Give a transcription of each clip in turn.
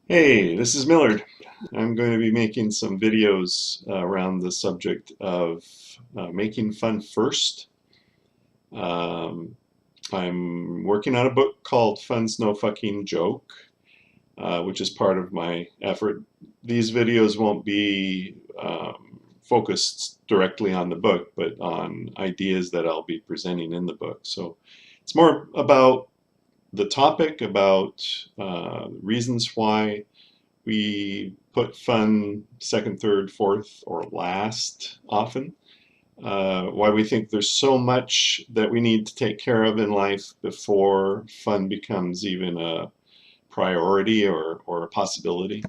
Hey, this is Millard. I'm going to be making some videos around the subject of making fun first. Um, I'm working on a book called Fun's No Fucking Joke, which is part of my effort. These videos won't be focused directly on the book, but on ideas that I'll be presenting in the book. So it's more about the topic, about reasons why we put fun second, third, fourth, or last often. Why we think there's so much that we need to take care of in life before fun becomes even a priority or a possibility.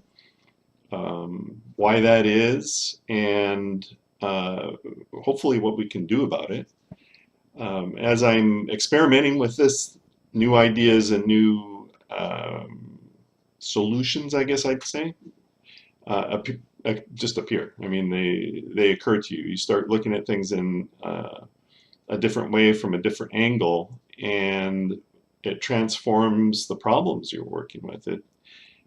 Why that is, and hopefully what we can do about it. As I'm experimenting with this, new ideas and new solutions, I guess I'd say, just appear. I mean, they occur to you. You start looking at things in a different way from a different angle, and it transforms the problems you're working with.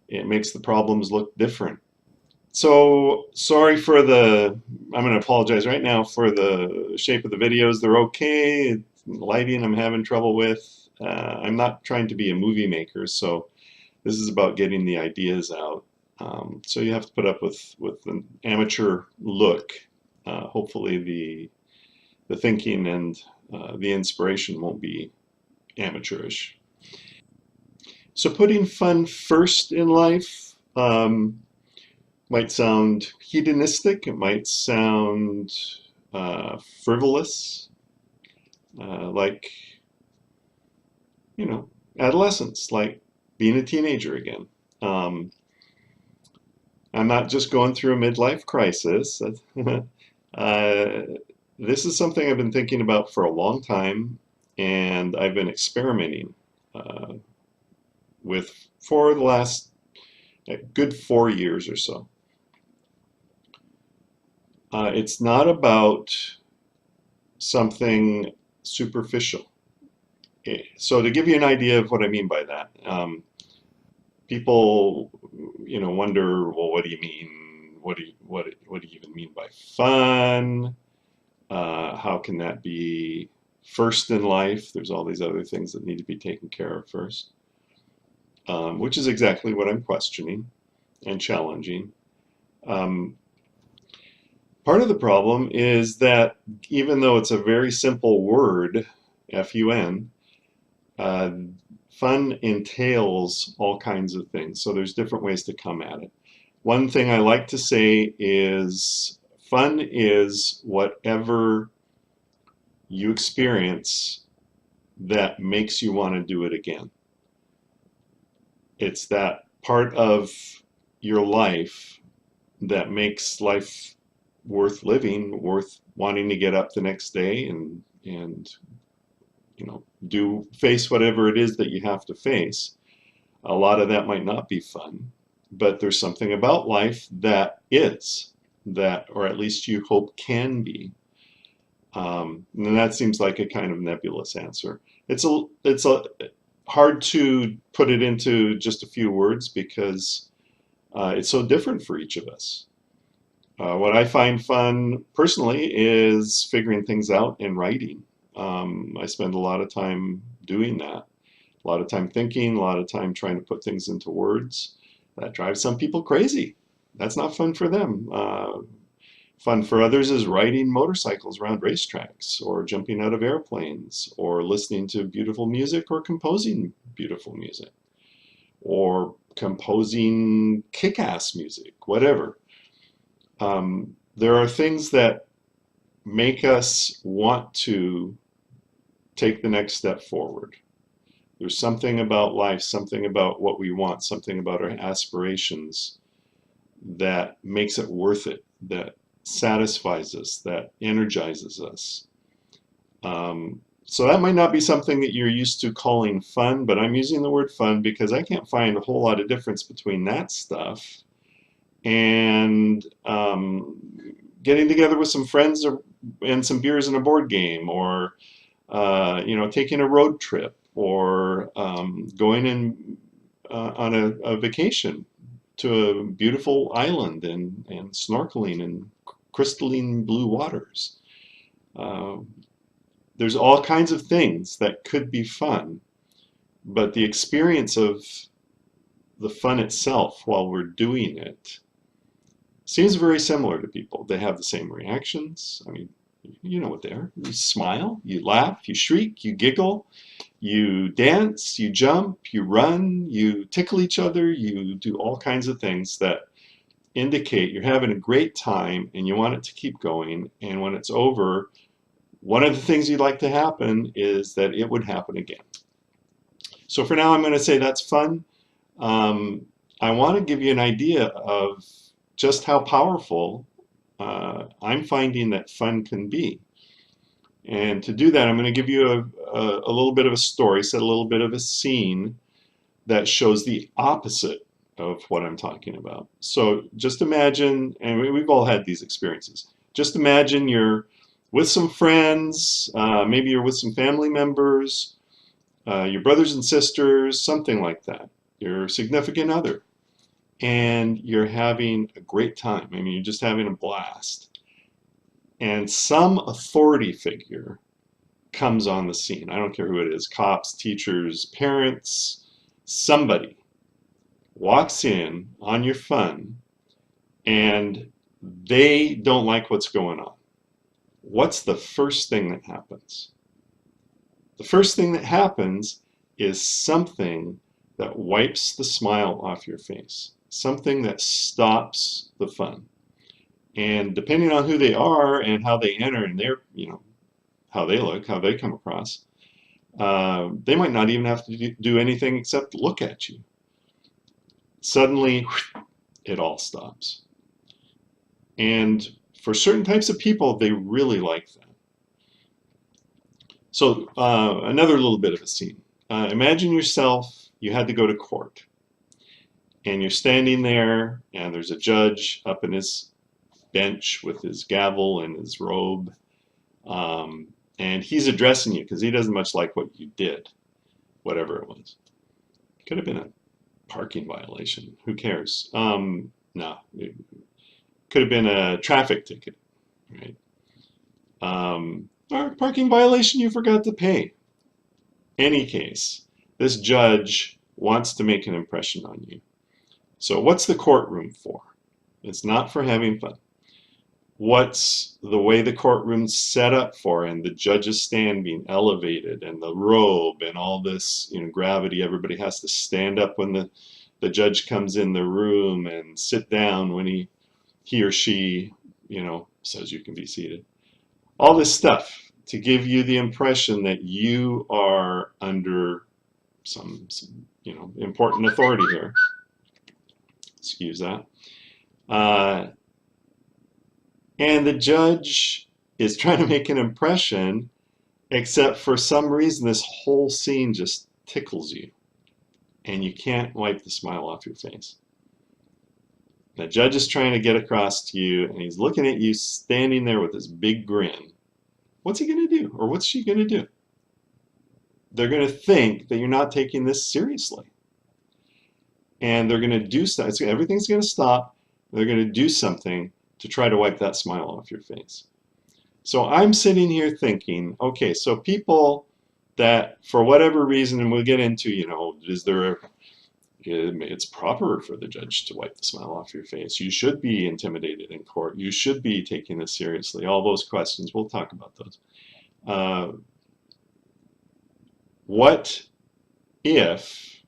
It makes the problems look different. So sorry for the. I'm going to apologize right now for the shape of the videos. They're okay. Lighting, I'm having trouble with. I'm not trying to be a movie maker, so this is about getting the ideas out. So you have to put up with an amateur look. Hopefully the thinking and the inspiration won't be amateurish. So putting fun first in life might sound hedonistic. It might sound frivolous, like adolescence, like being a teenager again. Um, I'm not just going through a midlife crisis. uh, this is something I've been thinking about for a long time, and I've been experimenting uh, with for the last good 4 years or so. It's not about something superficial. So to give you an idea of what I mean by that, people, wonder, well, what do you mean? What do you even mean by fun? How can that be first in life? There's all these other things that need to be taken care of first, which is exactly what I'm questioning and challenging. Um, Part of the problem is that even though it's a very simple word, F-U-N, uh, fun entails all kinds of things. So there's different ways to come at it. One thing I like to say is fun is whatever you experience that makes you want to do it again. It's that part of your life that makes life worth living, worth wanting to get up the next day and do face whatever it is that you have to face. A lot of that might not be fun, but there's something about life that is that, or at least you hope can be. And that seems like a kind of nebulous answer. It's a hard to put it into just a few words because it's so different for each of us. What I find fun personally is figuring things out and writing. I spend a lot of time doing that, a lot of time thinking, a lot of time trying to put things into words. That drives some people crazy. That's not fun for them. Fun for others is riding motorcycles around racetracks, or jumping out of airplanes, or listening to beautiful music, or composing beautiful music, or composing kick-ass music, whatever. There are things that make us want to take the next step forward. There's something about life, something about what we want, something about our aspirations that makes it worth it, that satisfies us, that energizes us. So that might not be something that you're used to calling fun, but I'm using the word fun because I can't find a whole lot of difference between that stuff and getting together with some friends and some beers and a board game, or taking a road trip, or going in on a vacation. to a beautiful island and snorkeling in crystalline blue waters. Uh, there's all kinds of things that could be fun, but the experience of the fun itself while we're doing it seems very similar to people. They have the same reactions. I mean, you know what they are. You smile, you laugh, you shriek, you giggle, you dance, you jump, you run, you tickle each other, you do all kinds of things that indicate you're having a great time and you want it to keep going. And when it's over, one of the things you'd like to happen is that it would happen again. So for now, I'm going to say that's fun. Um, I want to give you an idea of just how powerful I'm finding that fun can be. And to do that, I'm going to give you a little bit of a story, set a little bit of a scene that shows the opposite of what I'm talking about. So just imagine, and we've all had these experiences, just imagine you're with some friends, maybe you're with some family members, your brothers and sisters, something like that, your significant other, and you're having a great time. I mean, you're just having a blast. And some authority figure comes on the scene. I don't care who it is, cops, teachers, parents, somebody walks in on your fun and they don't like what's going on. What's the first thing that happens? The first thing that happens is something that wipes the smile off your face, something that stops the fun. And depending on who they are and how they enter and their, how they look, how they come across, they might not even have to do anything except look at you. Suddenly, it all stops. And for certain types of people, they really like that. So another little bit of a scene. Imagine yourself, you had to go to court. And you're standing there, and there's a judge up in his bench with his gavel and his robe. And he's addressing you because he doesn't much like what you did, whatever it was. Could have been a parking violation. Who cares? No, it could have been a traffic ticket, right? Or a parking violation you forgot to pay. Any case, this judge wants to make an impression on you. So what's the courtroom for? It's not for having fun. What's the way the courtroom's set up for, and the judge's stand being elevated and the robe and all this, gravity. Everybody has to stand up when the judge comes in the room and sit down when he or she, says you can be seated. All this stuff to give you the impression that you are under some important authority here. Excuse that. And the judge is trying to make an impression, except for some reason this whole scene just tickles you, and you can't wipe the smile off your face. The judge is trying to get across to you, and he's looking at you standing there with this big grin. What's he going to do, or what's she going to do? They're going to think that you're not taking this seriously. And they're going to do stuff. Everything's going to stop. They're going to do something to try to wipe that smile off your face. So I'm sitting here thinking, okay, so people that for whatever reason, and we'll get into, it's proper for the judge to wipe the smile off your face. You should be intimidated in court. You should be taking this seriously. All those questions, we'll talk about those. What if,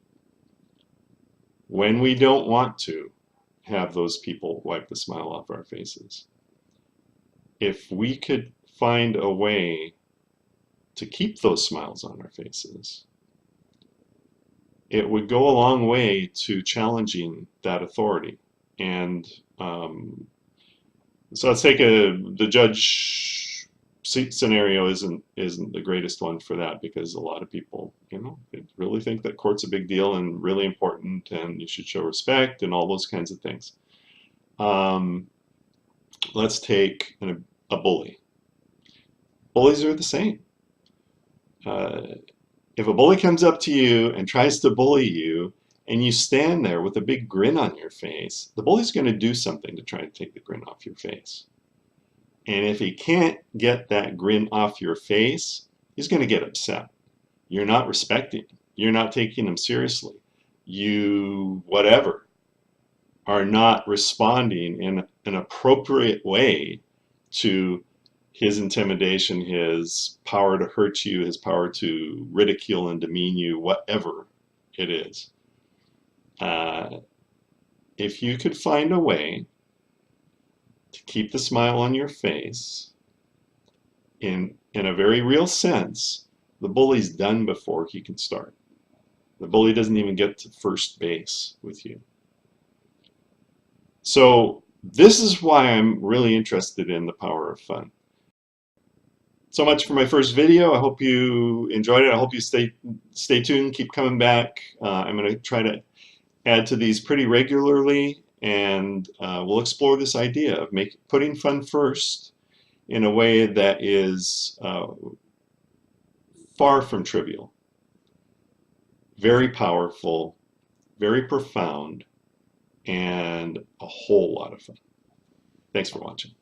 when we don't want to have those people wipe the smile off our faces, if we could find a way to keep those smiles on our faces, it would go a long way to challenging that authority. And so let's take the judge scenario isn't the greatest one for that, because a lot of people, really think that court's a big deal and really important, and you should show respect and all those kinds of things. Let's take a bully. Bullies are the same. If a bully comes up to you and tries to bully you, and you stand there with a big grin on your face, the bully's going to do something to try to take the grin off your face. And if he can't get that grin off your face, he's going to get upset. You're not respecting him. You're not taking him seriously. You, whatever, are not responding in an appropriate way to his intimidation, his power to hurt you, his power to ridicule and demean you, whatever it is. If you could find a way to keep the smile on your face, in a very real sense, the bully's done before he can start. The bully doesn't even get to first base with you. So this is why I'm really interested in the power of fun. So much for my first video. I hope you enjoyed it. I hope you stay tuned, keep coming back. I'm going to try to add to these pretty regularly, and we'll explore this idea of putting fun first in a way that is far from trivial, very powerful, very profound, and a whole lot of fun. Thanks for watching.